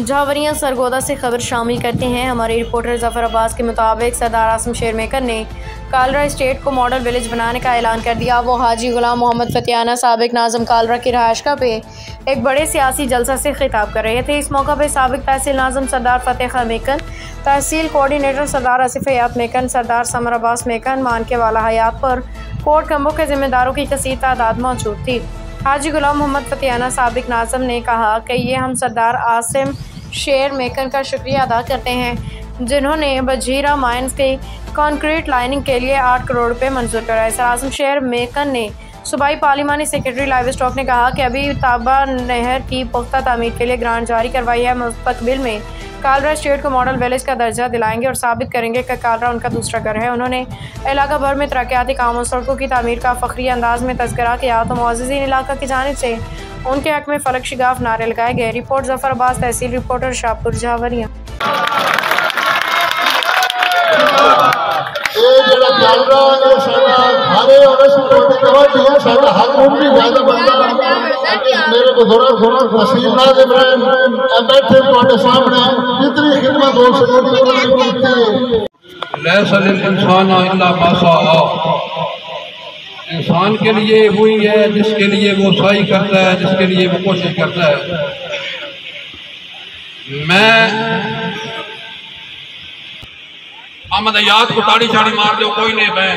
झावरियाँ सरगोदा से खबर शामिल करते हैं। हमारे रिपोर्टर जफर अब्बास के मुताबिक सरदार आसिम शेर मेकर ने कालरा स्टेट को मॉडल विलेज बनाने का ऐलान कर दिया। वो हाजी गुलाम मोहम्मद फतियाना साबिक नाज़िम कालरा की रहायशगाह पे एक बड़े सियासी जलसा से खिताब कर रहे थे। इस मौका पर साबिक तहसील नाज़िम सरदार फतेह खां मेकर, तहसील कोऑर्डिनेटर सरदार आसिफ हयात मेकर, सरदार समर अब्बास मेकर, मानके वाला हयात पर कोर्ट कम्बों के जिम्मेदारों की कसीर तादाद मौजूद थी। हाजी गुलाम मोहम्मद फतियाना साबिक नाज़िम ने कहा कि ये हम सरदार आसिम शेर मेकर का शुक्रिया अदा करते हैं जिन्होंने बजीरा माइंस की कंक्रीट लाइनिंग के लिए 8 करोड़ रुपए मंजूर कराए। सर आसिम शेर मेकर ने सूबाई पार्लिमानी सेक्रेटरी लाइव स्टॉक ने कहा कि अभी ताबा नहर की पुख्ता तामीर के लिए ग्रांट जारी करवाई है। मुस्तकबिल में कालरा स्टेट को मॉडल विलेज का दर्जा दिलाएंगे और साबित करेंगे कि कालरा उनका दूसरा घर है। उन्होंने इलाका भर में तरक्याती कामों, सड़कों की तामीर का फखरी अंदाज में तज़किरा किया तो मुअज़्ज़िज़ीन इलाका की जानिब से उनके हक में फलक शिगाफ नारे लगाए गए। रिपोर्ट जफर अब्बास, तहसील रिपोर्टर, शाहपुर, झावरियाँ। मेरे बुजुर्ग तहसील नाज़िम बैठे तुम्हारे सामने जितनी खिदमत हो सके। इंसान के लिए हुई है जिसके लिए वो सही करता है, जिसके लिए वो कोशिश करता है। मैं अहमद याद को ताड़ी छाड़ी मार दो कोई नहीं, मैं